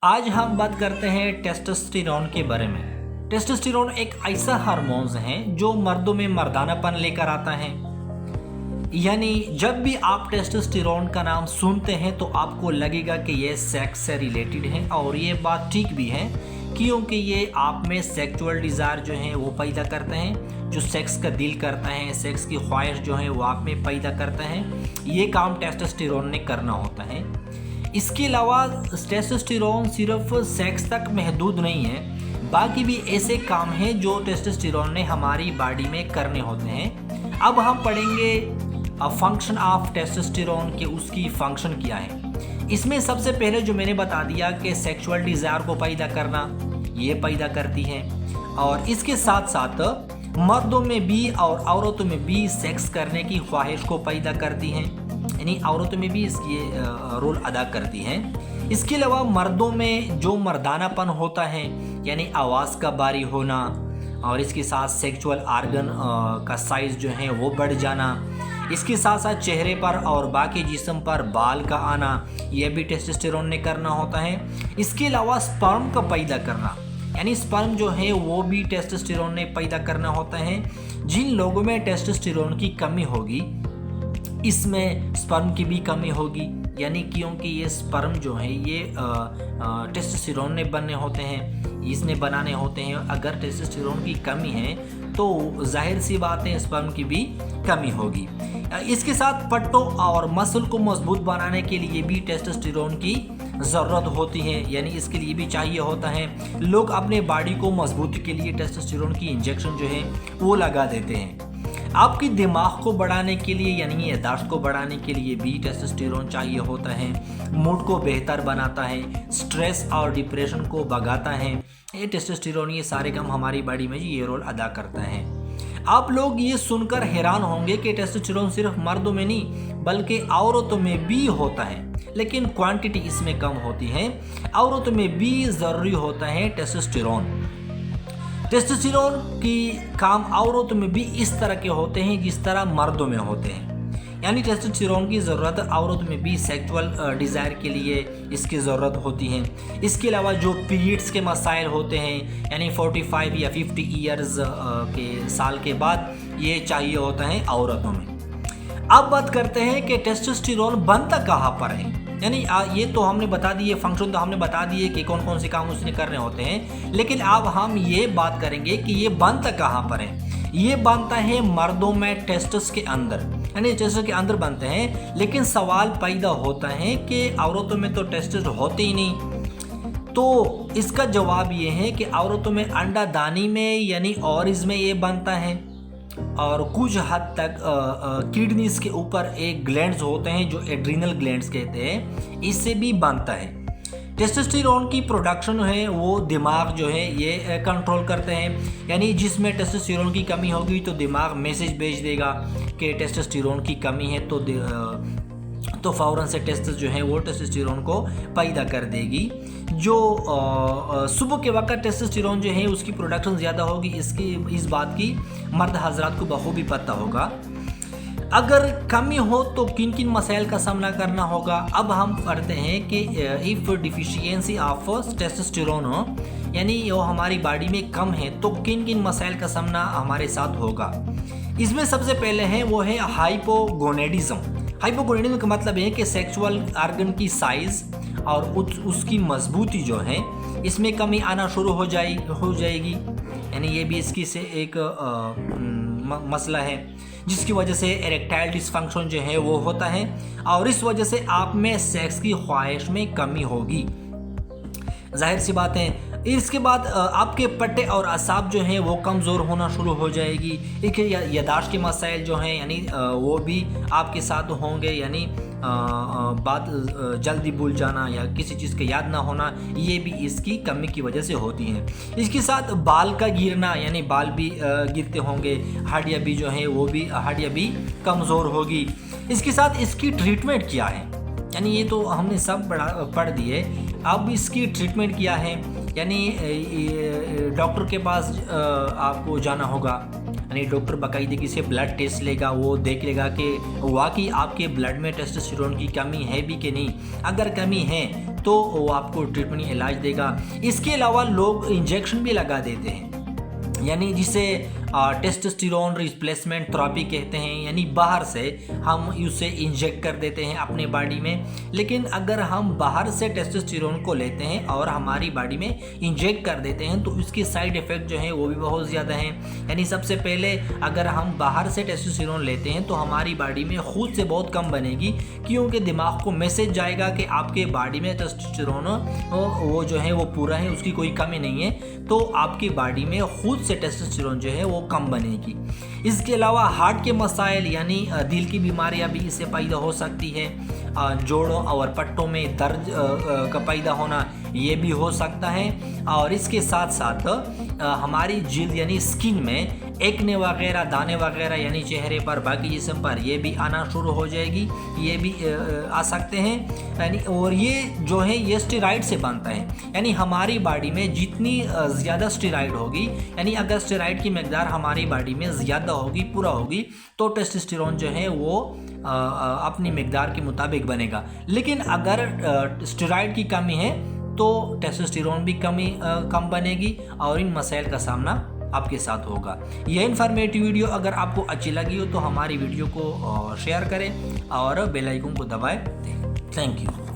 आज हम बात करते हैं टेस्टोस्टेरोन के बारे में। टेस्टोस्टेरोन एक ऐसा हार्मोन्स है जो मर्दों में मर्दानापन लेकर आता है। यानी जब भी आप टेस्टोस्टेरोन का नाम सुनते हैं तो आपको लगेगा कि ये सेक्स से रिलेटेड है, और ये बात ठीक भी है क्योंकि ये आप में सेक्सुअल डिज़ायर जो है वो पैदा करते हैं, जो सेक्स का दिल करता है, सेक्स की ख्वाहिश जो है वो आप में पैदा करता है। ये काम टेस्टोस्टेरोन ने करना होता है। इसके अलावा टेस्टोस्टेरोन सिर्फ सेक्स तक महदूद नहीं है, बाकी भी ऐसे काम हैं जो टेस्टोस्टेरोन ने हमारी बॉडी में करने होते हैं। अब हम पढ़ेंगे फंक्शन ऑफ टेस्टोस्टेरोन के उसकी फंक्शन क्या है। इसमें सबसे पहले जो मैंने बता दिया कि सेक्सुअल डिज़ायर को पैदा करना, ये पैदा करती है, और इसके साथ साथ मर्दों में भी और औरतों में भी सेक्स करने की ख्वाहिश को पैदा करती हैं, यानी औरतों में भी इसकी रोल अदा करती हैं। इसके अलावा मर्दों में जो मर्दानापन होता है, यानी आवाज़ का भारी होना, और इसके साथ सेक्सुअल आर्गन का साइज़ जो है वो बढ़ जाना, इसके साथ साथ चेहरे पर और बाकी जिस्म पर बाल का आना, यह भी टेस्टोस्टेरोन ने करना होता है। इसके अलावा स्पर्म का पैदा करना, यानी स्पर्म जो है वो भी टेस्टोस्टेरोन ने पैदा करना होता है। जिन लोगों में टेस्टोस्टेरोन की कमी होगी इसमें स्पर्म की भी कमी होगी, यानी क्योंकि ये स्पर्म जो है ये टेस्टोस्टेरोन ने बनने होते हैं, इसने बनाने होते हैं। अगर टेस्टोस्टेरोन की कमी है तो जाहिर सी बात है स्पर्म की भी कमी होगी। इसके साथ पट्टों और मसल को मजबूत बनाने के लिए भी टेस्टोस्टेरोन की ज़रूरत होती है, यानी इसके लिए भी चाहिए होता है। लोग अपने बॉडी को मजबूती के लिए टेस्टोस्टेरोन की इंजेक्शन जो है वो लगा देते हैं। आपकी दिमाग को बढ़ाने के लिए, यानी याददाश्त को बढ़ाने के लिए भी टेस्टोस्टेरोन चाहिए होता है। मूड को बेहतर बनाता है, स्ट्रेस और डिप्रेशन को भगाता है। ये टेस्टोस्टेरोन ये सारे काम हमारी बॉडी में ये रोल अदा करता है। आप लोग ये सुनकर हैरान होंगे कि टेस्टोस्टेरोन सिर्फ मर्दों में नहीं बल्कि औरतों में भी होता है, लेकिन क्वांटिटी इसमें कम होती है। औरतों में भी ज़रूरी होता है टेस्टोस्टेरोन। टेस्टोस्टेरोन की काम औरतों में भी इस तरह के होते हैं जिस तरह मर्दों में होते हैं, यानी टेस्टोस्टेरोन की ज़रूरत औरतों में भी सेक्सुअल डिज़ायर के लिए इसकी ज़रूरत होती है। इसके अलावा जो पीरियड्स के मसाइल होते हैं, यानी 45 या 50 ईयर्स के साल के बाद ये चाहिए होता है औरतों में। अब बात करते हैं कि टेस्टोस्टेरोन बनता कहाँ पर है, यानी ये तो हमने बता दिए, फंक्शन तो हमने बता दिए कि कौन कौन से काम उसने करने होते हैं, लेकिन अब हम ये बात करेंगे कि ये बनता कहाँ पर है। ये बनता है मर्दों में टेस्टस के अंदर, यानी टेस्टस के अंदर बनते हैं। लेकिन सवाल पैदा होता है कि औरतों में तो टेस्टस होते ही नहीं। तो इसका जवाब ये है कि औरतों में अंडादानी में यानी ओवरीज में ये बनता है, और कुछ हद तक किडनीज के ऊपर एक ग्लैंड्स होते हैं जो एड्रिनल ग्लैंड्स कहते हैं, इससे भी बनता है। टेस्टोस्टेरोन की प्रोडक्शन है वो दिमाग जो है ये कंट्रोल करते हैं, यानी जिसमें टेस्टोस्टेरोन की कमी होगी तो दिमाग मैसेज भेज देगा कि टेस्टोस्टेरोन की कमी है, तो फ़ौरन से टेस्टस जो है वो टेस्टोस्टेरोन को पैदा कर देगी। जो सुबह के वक्त टेस्टोस्टेरोन जो है उसकी प्रोडक्शन ज़्यादा होगी, इस बात की मर्द हजरात को बखूबी पता होगा। अगर कमी हो तो किन किन मसाइल का सामना करना होगा। अब हम पढ़ते हैं कि इफ़ डिफिशियंसी ऑफ टेस्टोस्टेरोन हो, यानी वो हमारी बॉडी में कम है, तो किन किन मसाइल का सामना हमारे साथ होगा। इसमें सबसे पहले है वो है हाइपोगोनेडिज्म। हाइपोगोनेडिज्म का मतलब है कि सेक्सुअल आर्गन की साइज़ और उसकी मजबूती जो है इसमें कमी आना शुरू हो जाएगी, यानी ये भी इसकी से एक मसला है, जिसकी वजह से इरेक्टाइल डिसफंक्शन जो है वो होता है, और इस वजह से आप में सेक्स की ख्वाहिश में कमी होगी, जाहिर सी बात है। इसके बाद आपके पट्टे और असाब जो हैं वो कमज़ोर होना शुरू हो जाएगी। एक यादाश्त के मसाइल जो हैं यानी वो भी आपके साथ होंगे, यानी बात जल्दी भूल जाना या किसी चीज़ का याद ना होना, ये भी इसकी कमी की वजह से होती हैं। इसके साथ बाल का गिरना, यानी बाल भी गिरते होंगे, हड्डियाँ भी जो हैं वो भी हड्डियाँ भी कमज़ोर होगी। इसके साथ इसकी ट्रीटमेंट क्या है, यानी ये तो हमने सब पढ़ दिए। अब इसकी ट्रीटमेंट क्या है, यानी डॉक्टर के पास आपको जाना होगा, यानी डॉक्टर बाकायदगी से ब्लड टेस्ट लेगा, वो देख लेगा कि वाकई आपके ब्लड में टेस्टोस्टेरोन की कमी है भी कि नहीं। अगर कमी है तो वो आपको ट्रीटमेंट इलाज देगा। इसके अलावा लोग इंजेक्शन भी लगा देते हैं, यानी जिसे टेस्टोस्टेरोन रिप्लेसमेंट थेरेपी कहते हैं, यानी बाहर से हम उसे इंजेक्ट कर देते हैं अपने बॉडी में। लेकिन अगर हम बाहर से टेस्टोस्टेरोन को लेते हैं और हमारी बॉडी में इंजेक्ट कर देते हैं तो उसकी साइड इफ़ेक्ट जो है वो भी बहुत ज़्यादा हैं। यानी सबसे पहले अगर हम बाहर से टेस्टोस्टेरोन लेते हैं तो हमारी बॉडी में खुद से बहुत कम बनेगी, क्योंकि दिमाग को मैसेज जाएगा कि आपके बॉडी में टेस्टोस्टेरोन वो जो है वो पूरा है, उसकी कोई कमी नहीं है, तो आपकी बॉडी में खुद से टेस्टोस्टेरोन जो है वो कम बनेगी। इसके अलावा हार्ट के मसाइल यानी दिल की बीमारियां भी इससे पैदा हो सकती है। जोड़ों और पट्टों में दर्द का पैदा होना ये भी हो सकता है। और इसके साथ साथ हमारी जिल्द यानी स्किन में एक्ने वगैरह, दाने वगैरह यानी चेहरे पर, बाकी जिस्म पर ये भी आना शुरू हो जाएगी, ये भी आ सकते हैं। यानी और ये जो है ये स्टेरॉइड से बनता है, यानी हमारी बॉडी में जितनी ज़्यादा स्टेरॉइड होगी, यानी अगर स्टेरॉइड की मकदार हमारी बॉडी में ज़्यादा होगी, पूरा होगी, तो टेस्टोस्टेरोन जो है वो अपनी मकदार के मुताबिक बनेगा। लेकिन अगर स्टेरॉइड की कमी है तो टेस्टोस्टेरोन भी कम बनेगी और इन मसाइल का सामना आपके साथ होगा। यह इन्फॉर्मेटिव वीडियो अगर आपको अच्छी लगी हो तो हमारी वीडियो को शेयर करें और बेल आइकन को दबाएं। Thank you.